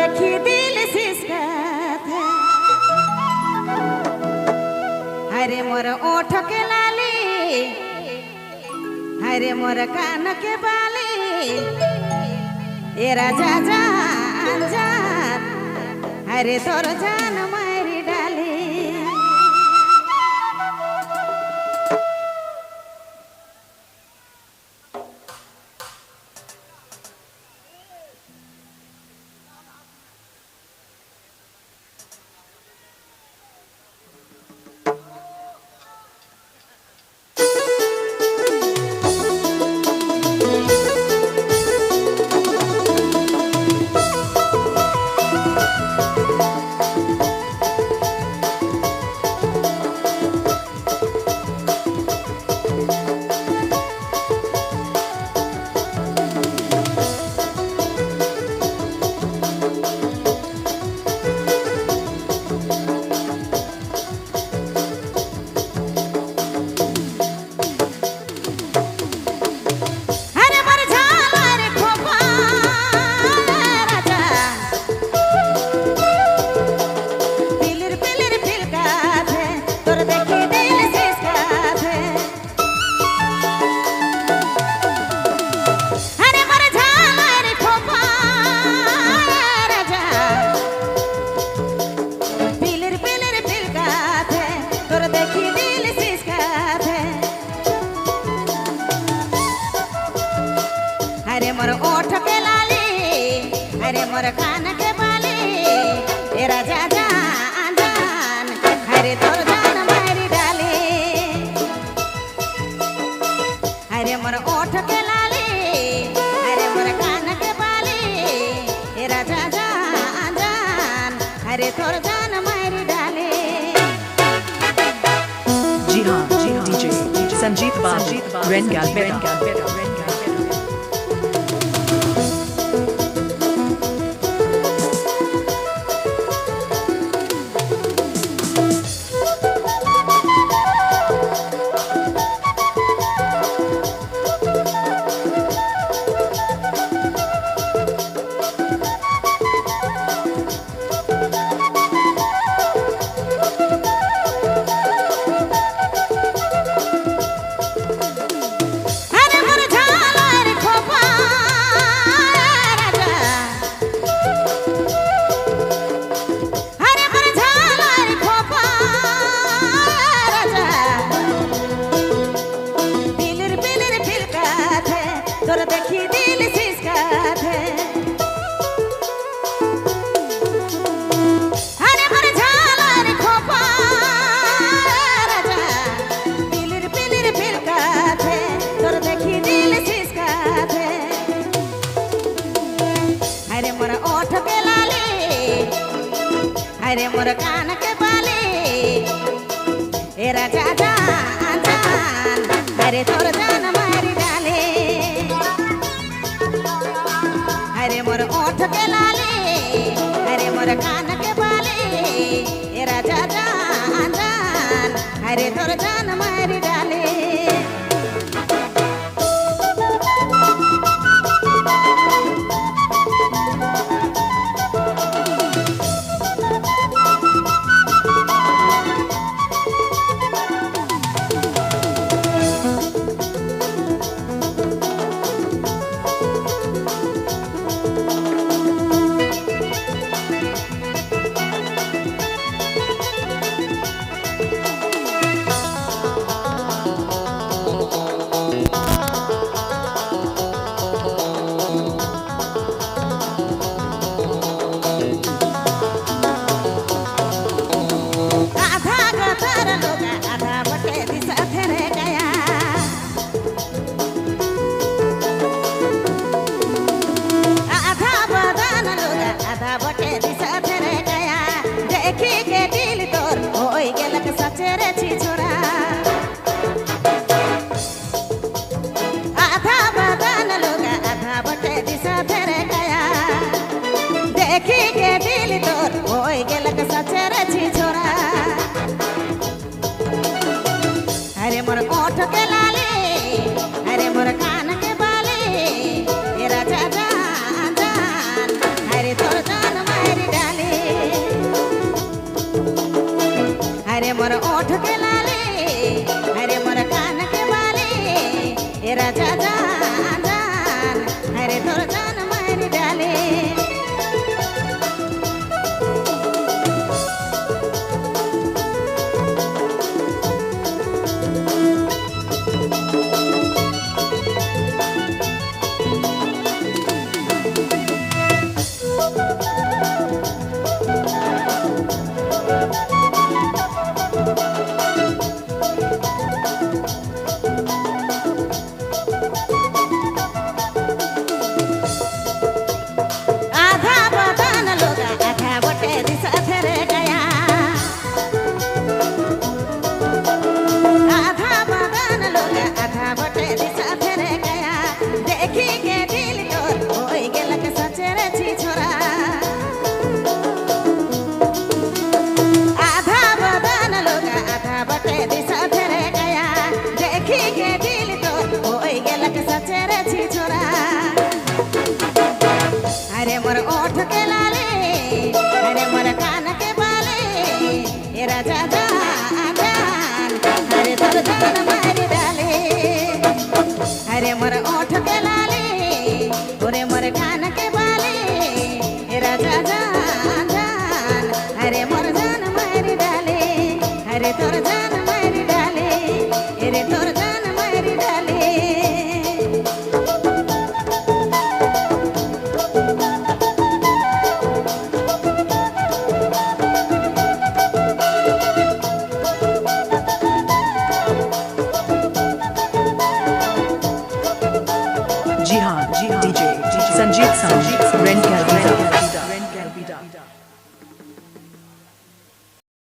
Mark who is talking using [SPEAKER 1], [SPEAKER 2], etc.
[SPEAKER 1] देखी दिल सिसकत है। हरे मोर ओठ के लाली, हरे मोर कान के बाली, ए राजा जान जान, हरे तोर जान मारी डाली। हरे मोर ओठ के लाली, हरे मोर कान के बाली, ए राजा जान जान, हरे तोर जान मारी डाली। हरे मोर ओठ के लाली, हरे मोर कान के बाली, ए राजा जान जान, हरे तोर जान मारी डाली।
[SPEAKER 2] जी हाँ डीजे संजीत बाबू रेंगाल बेटा। हरे मोर कान के बाली, ए राजा जान जान, हरे तोर जान मारी डाले। हरे मोर ओठ के लाली, हरे मोर कान के बाली, ए राजा जान जान, हरे तोर जान मारी डाले।
[SPEAKER 1] এ রাজা জান জান আরে তোর জান মারি ডালে आधा बदन लोगा आधा बटे दिशा थेरे गया आधा बदन लोगा आधा बटे दिशा थेरे गया देखी के दिल तोर होई गेल के सचेरे छी छोरा आधा बदन लोगा आधा बटे दिशा थेरे गया देखी के दिल तोर होई गेल के सचेरे छी छोरा अरे मोर ओठ के लाले अरे मोर कान के बाले ए राजा जान जान अरे तोर जान मारी डाले अरे मोर ओठ के लाले ओरे मोर कान के बाले ए राजा जान जान अरे मोर जान मारी डाले अरे तोर जान मारी डाले अरे तोर जान मारी डाले
[SPEAKER 3] जी हाँ DJ संजीत रेंट